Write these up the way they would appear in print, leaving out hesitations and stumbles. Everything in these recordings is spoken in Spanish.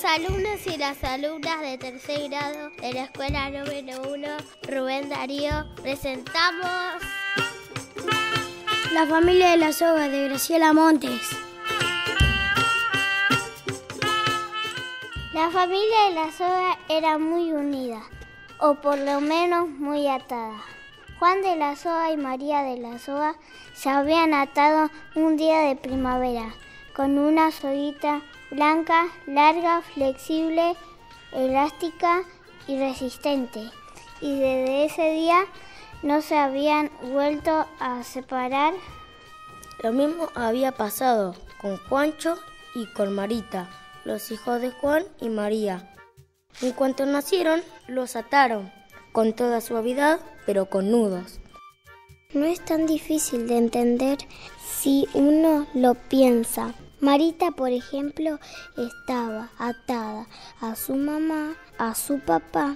Los alumnos y las alumnas de tercer grado de la escuela número 1 Rubén Darío presentamos La familia de la soga de Graciela Montes. La familia de la soga era muy unida, o por lo menos muy atada. Juan de la Soga y María de la Soga se habían atado un día de primavera con una soguita blanca, larga, flexible, elástica y resistente. Y desde ese día no se habían vuelto a separar. Lo mismo había pasado con Juancho y con Marita, los hijos de Juan y María. En cuanto nacieron, los ataron, con toda suavidad, pero con nudos. No es tan difícil de entender si uno lo piensa. Marita, por ejemplo, estaba atada a su mamá, a su papá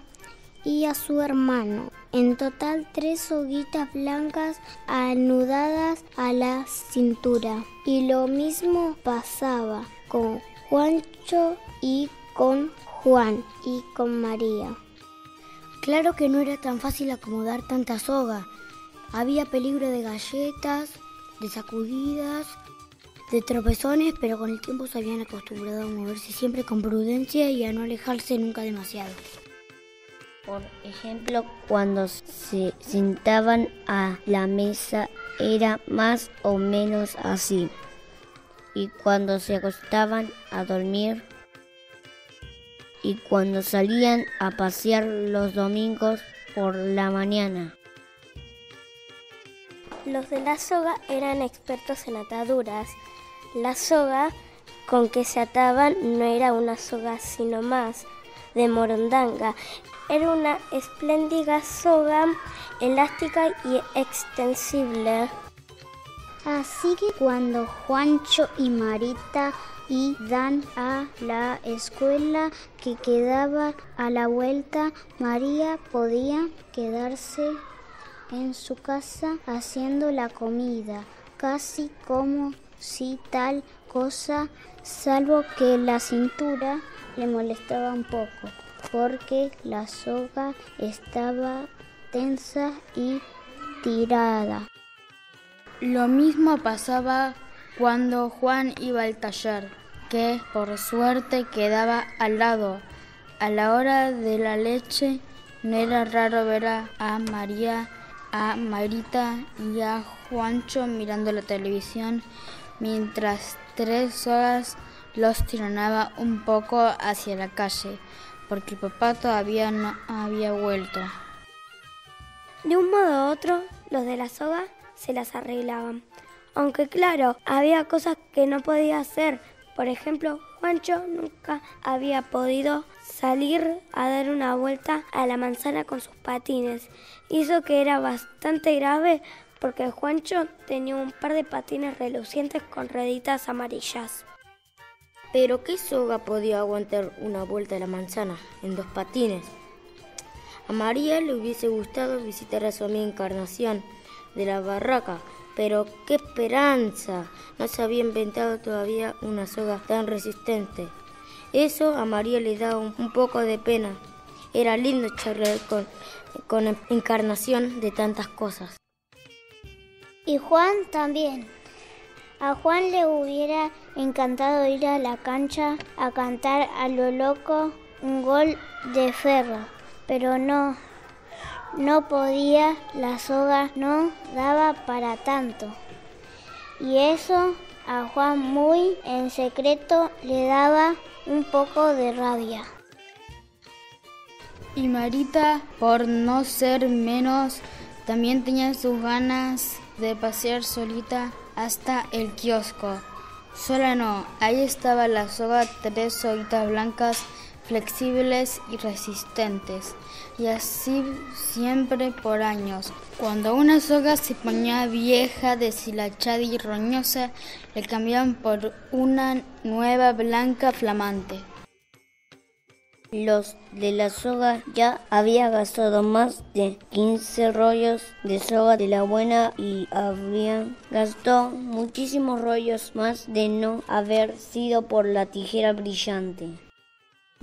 y a su hermano. En total 3 soguitas blancas anudadas a la cintura. Y lo mismo pasaba con Juancho y con Juan y con María. Claro que no era tan fácil acomodar tanta soga. Había peligro de galletas, de sacudidas, de tropezones, pero con el tiempo se habían acostumbrado a moverse siempre con prudencia y a no alejarse nunca demasiado. Por ejemplo, cuando se sentaban a la mesa era más o menos así. Y cuando se acostaban a dormir y cuando salían a pasear los domingos por la mañana. Los de la soga eran expertos en ataduras. La soga con que se ataban no era una soga sino más de morondanga. Era una espléndida soga elástica y extensible. Así que cuando Juancho y Marita iban a la escuela que quedaba a la vuelta, María podía quedarse en su casa haciendo la comida, casi como si tal cosa, salvo que la cintura le molestaba un poco, porque la soga estaba tensa y tirada. Lo mismo pasaba cuando Juan iba al taller, que por suerte quedaba al lado. A la hora de la leche no era raro ver a María, a Marita y a Juancho mirando la televisión mientras 3 sogas los tironaba un poco hacia la calle, porque el papá todavía no había vuelto. De un modo u otro, los de la soga se las arreglaban. Aunque claro, había cosas que no podía hacer. Por ejemplo, Juancho nunca había podido salir a dar una vuelta a la manzana con sus patines. Hizo que era bastante grave porque Juancho tenía un par de patines relucientes con rueditas amarillas. ¿Pero qué soga podía aguantar una vuelta a la manzana en 2 patines? A María le hubiese gustado visitar a su amiga Encarnación de la barraca, pero ¡qué esperanza! No se había inventado todavía una soga tan resistente. Eso a María le daba un poco de pena. Era lindo charlar con Encarnación de tantas cosas. Y Juan también. A Juan le hubiera encantado ir a la cancha a cantar a lo loco un gol de Ferro, pero no podía, la soga no daba para tanto. Y eso a Juan muy en secreto le daba un poco de rabia. Y Marita, por no ser menos, también tenía sus ganas de pasear solita hasta el kiosco. Sola no, ahí estaba la soga, 3 soguitas blancas, flexibles y resistentes, y así siempre por años. Cuando una soga se ponía vieja, deshilachada y roñosa, le cambiaban por una nueva blanca flamante. Los de la soga ya había gastado más de 15 rollos de soga de la buena y habrían gastado muchísimos rollos más de no haber sido por la tijera brillante.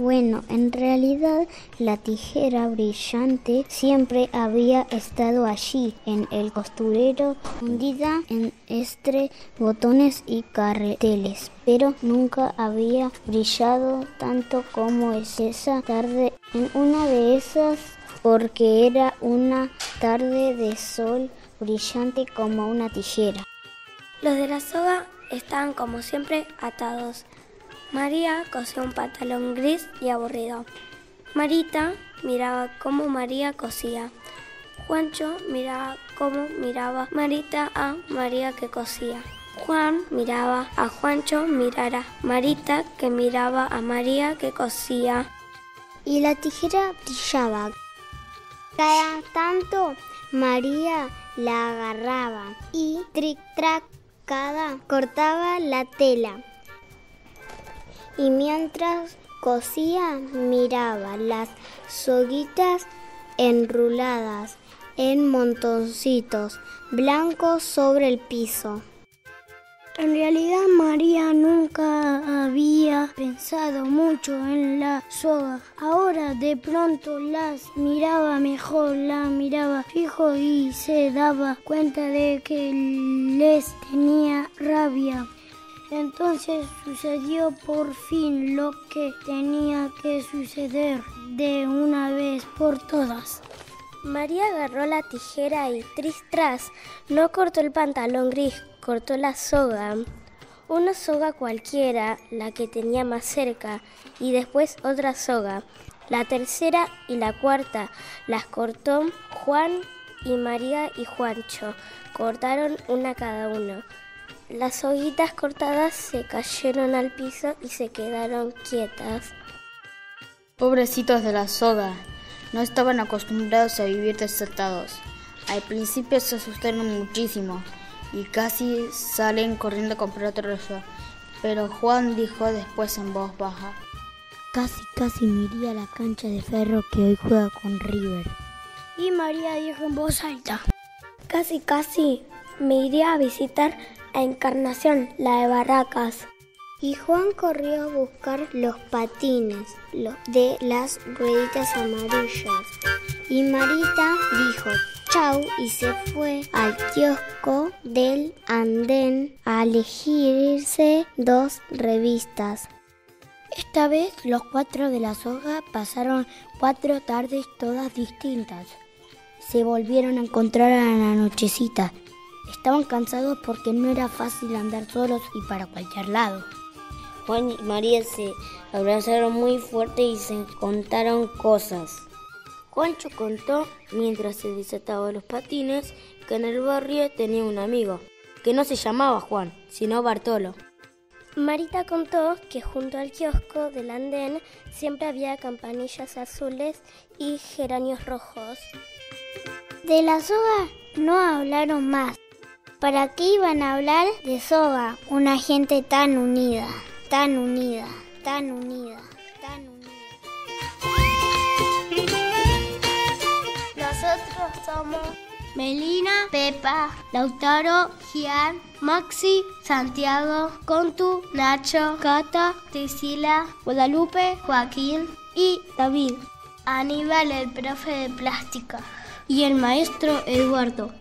Bueno, en realidad la tijera brillante siempre había estado allí, en el costurero, hundida entre botones y carteles, pero nunca había brillado tanto como esa tarde, en una de esas, porque era una tarde de sol brillante como una tijera. Los de la soga estaban como siempre atados. María cosía un pantalón gris y aburrido. Marita miraba cómo María cosía. Juancho miraba cómo miraba Marita a María que cosía. Juan miraba a Juancho mirar a Marita que miraba a María que cosía. Y la tijera brillaba. Cada tanto María la agarraba y tric-trac cortaba la tela. Y mientras cosía miraba las soguitas enruladas en montoncitos blancos sobre el piso. En realidad María nunca había pensado mucho en la soga. Ahora de pronto las miraba mejor, la miraba fijo y se daba cuenta de que les tenía rabia. Entonces sucedió por fin lo que tenía que suceder de una vez por todas. María agarró la tijera y tras, no cortó el pantalón gris, cortó la soga. Una soga cualquiera, la que tenía más cerca, y después otra soga. La tercera y la cuarta las cortó Juan y María y Juancho. Cortaron una cada uno. Las soguitas cortadas se cayeron al piso y se quedaron quietas. Pobrecitos de la soga, no estaban acostumbrados a vivir desatados. Al principio se asustaron muchísimo y casi salen corriendo a comprar otro reloj. Pero Juan dijo después en voz baja: Casi me iría a la cancha de ferro que hoy juega con River. Y María dijo en voz alta: Casi me iría a visitar a Encarnación, la de Barracas. Y Juan corrió a buscar los patines de las rueditas amarillas. Y Marita dijo chau y se fue al kiosco del andén a elegirse 2 revistas. Esta vez los 4 de la soga pasaron 4 tardes todas distintas. Se volvieron a encontrar a la nochecita. Estaban cansados porque no era fácil andar solos y para cualquier lado. Juan y María se abrazaron muy fuerte y se contaron cosas. Juancho contó, mientras se desataban los patines, que en el barrio tenía un amigo, que no se llamaba Juan, sino Bartolo. Marita contó que junto al kiosco del andén siempre había campanillas azules y geranios rojos. De la soga no hablaron más. ¿Para qué iban a hablar de soga? Una gente tan unida, tan unida, tan unida, tan unida. Nosotros somos Melina, Pepa, Lautaro, Gian, Maxi, Santiago, Contu, Nacho, Cata, Tesila, Guadalupe, Joaquín y David. Aníbal, el profe de plástica. Y el maestro Eduardo.